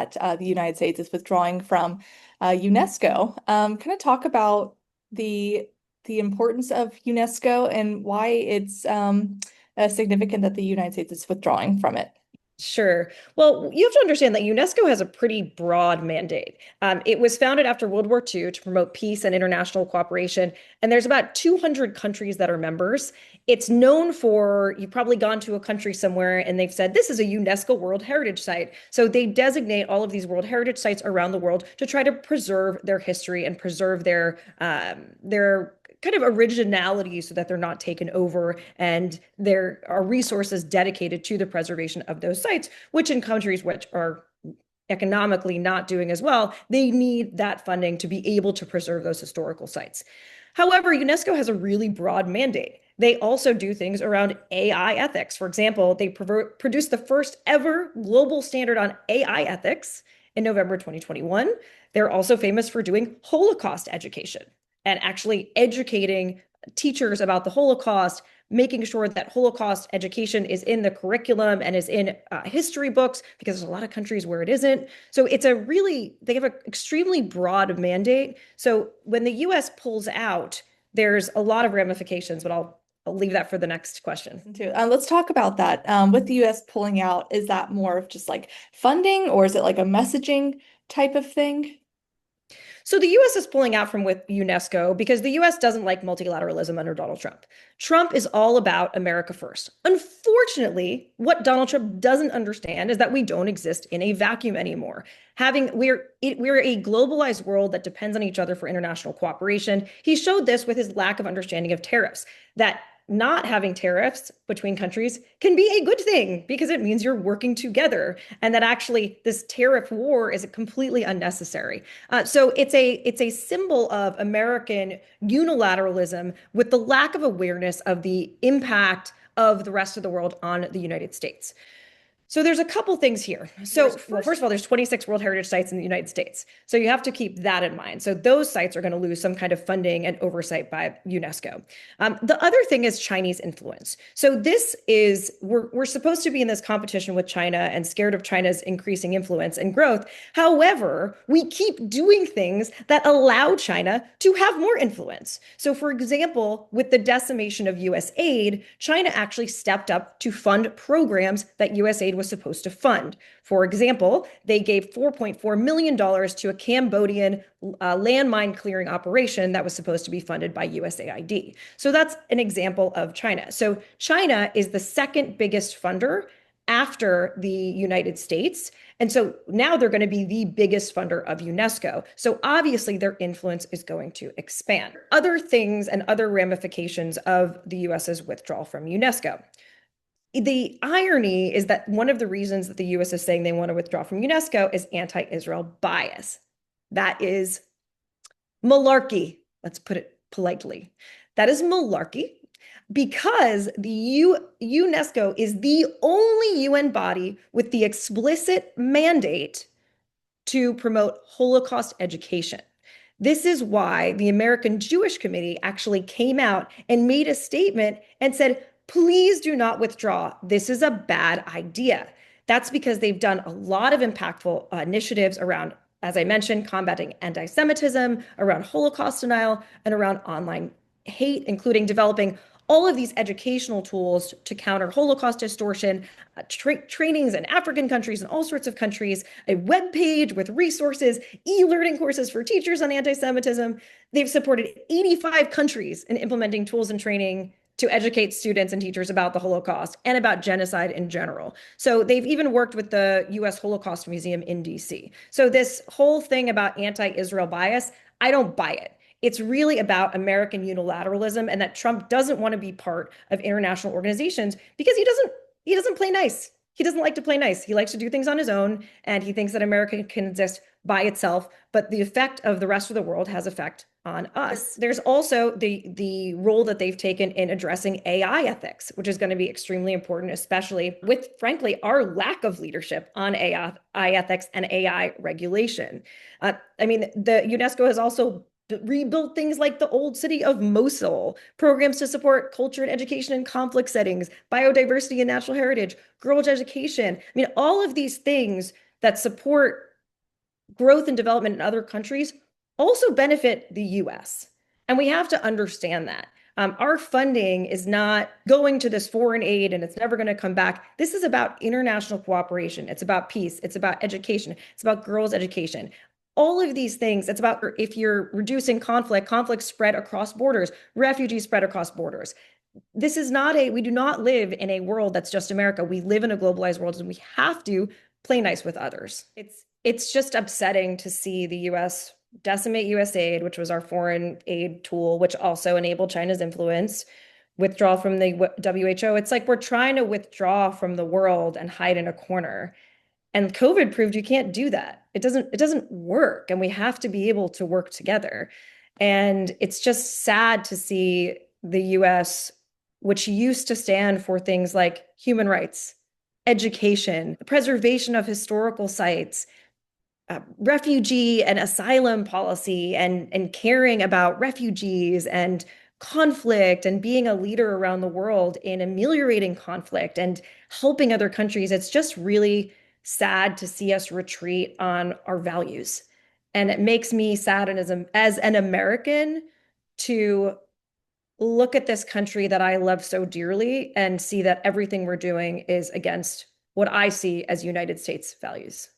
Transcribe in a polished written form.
that the United States is withdrawing from UNESCO. Kind of talk about the importance of UNESCO and why it's significant that the United States is withdrawing from it. Sure. Well, you have to understand that UNESCO has a pretty broad mandate. It was founded after World War II to promote peace and international cooperation, and there's about 200 countries that are members. It's known for, you've probably gone to a country somewhere and they've said, this is a UNESCO World Heritage Site. So they designate all of these World Heritage Sites around the world to try to preserve their history and preserve their kind of originality so that they're not taken over, and there are resources dedicated to the preservation of those sites, which in countries which are economically not doing as well, they need that funding to be able to preserve those historical sites. However, UNESCO has a really broad mandate. They also do things around AI ethics. For example, they produced the first ever global standard on AI ethics in November 2021. They're also famous for doing Holocaust education and actually educating teachers about the Holocaust, making sure that Holocaust education is in the curriculum and is in history books, because there's a lot of countries where it isn't. So they have an extremely broad mandate. So when the US pulls out, there's a lot of ramifications, but I'll leave that for the next question. Let's talk about that. With the US pulling out, is that more of just like funding, or is it like a messaging type of thing? So the US is pulling out from with UNESCO because the US doesn't like multilateralism under Donald Trump. Trump is all about America first. Unfortunately, what Donald Trump doesn't understand is that we don't exist in a vacuum anymore. We're a globalized world that depends on each other for international cooperation. He showed this with his lack of understanding of tariffs, that not having tariffs between countries can be a good thing because it means you're working together, and that actually this tariff war is completely unnecessary. So it's a symbol of American unilateralism with the lack of awareness of the impact of the rest of the world on the United States. So there's a couple things here. So, well, first of all, there's 26 World Heritage Sites in the United States. So you have to keep that in mind. So those sites are going to lose some kind of funding and oversight by UNESCO. The other thing is Chinese influence. So we're supposed to be in this competition with China and scared of China's increasing influence and growth. However, we keep doing things that allow China to have more influence. So for example, with the decimation of US aid, China actually stepped up to fund programs that US aid was supposed to fund. For example, they gave $4.4 million to a Cambodian landmine clearing operation that was supposed to be funded by USAID. So that's an example of China. So China is the second biggest funder after the United States. And so now they're going to be the biggest funder of UNESCO. So obviously their influence is going to expand. Other things and other ramifications of the US's withdrawal from UNESCO. The irony is that one of the reasons that the US is saying they want to withdraw from UNESCO is anti-Israel bias. That is malarkey. Let's put it politely. That is malarkey because the UNESCO is the only UN body with the explicit mandate to promote Holocaust education. This is why the American Jewish Committee actually came out and made a statement and said, please do not withdraw. This is a bad idea. That's because they've done a lot of impactful initiatives around, as I mentioned, combating anti-Semitism, around Holocaust denial, and around online hate, including developing all of these educational tools to counter Holocaust distortion, trainings in African countries and all sorts of countries, a web page with resources, e-learning courses for teachers on anti-Semitism. They've supported 85 countries in implementing tools and training to educate students and teachers about the Holocaust and about genocide in general. So they've even worked with the US Holocaust Museum in DC. So this whole thing about anti-Israel bias, I don't buy it. It's really about American unilateralism and that Trump doesn't want to be part of international organizations because he doesn't play nice. He doesn't like to play nice. He likes to do things on his own, and he thinks that America can exist by itself, but the effect of the rest of the world has effect on us. There's also the role that they've taken in addressing AI ethics, which is going to be extremely important, especially with, frankly, our lack of leadership on AI ethics and AI regulation. I mean, the UNESCO has also rebuilt things like the old city of Mosul, programs to support culture and education in conflict settings, biodiversity and natural heritage, girls' education. I mean, all of these things that support growth and development in other countries also benefit the US. And we have to understand that. Our funding is not going to this foreign aid and it's never going to come back. This is about international cooperation. It's about peace. It's about education. It's about girls' education. All of these things, it's about if you're reducing conflict, conflict spread across borders, refugees spread across borders. This is not a, we do not live in a world that's just America. We live in a globalized world and we have to play nice with others. It's just upsetting to see the US decimate USAID, which was our foreign aid tool, which also enabled China's influence, withdraw from the WHO. It's like we're trying to withdraw from the world and hide in a corner. And COVID proved you can't do that. It doesn't work. And we have to be able to work together. And it's just sad to see the US, which used to stand for things like human rights, education, the preservation of historical sites, refugee and asylum policy, and caring about refugees and conflict and being a leader around the world in ameliorating conflict and helping other countries. It's just really sad to see us retreat on our values. And it makes me sad and as an American to look at this country that I love so dearly and see that everything we're doing is against what I see as United States values.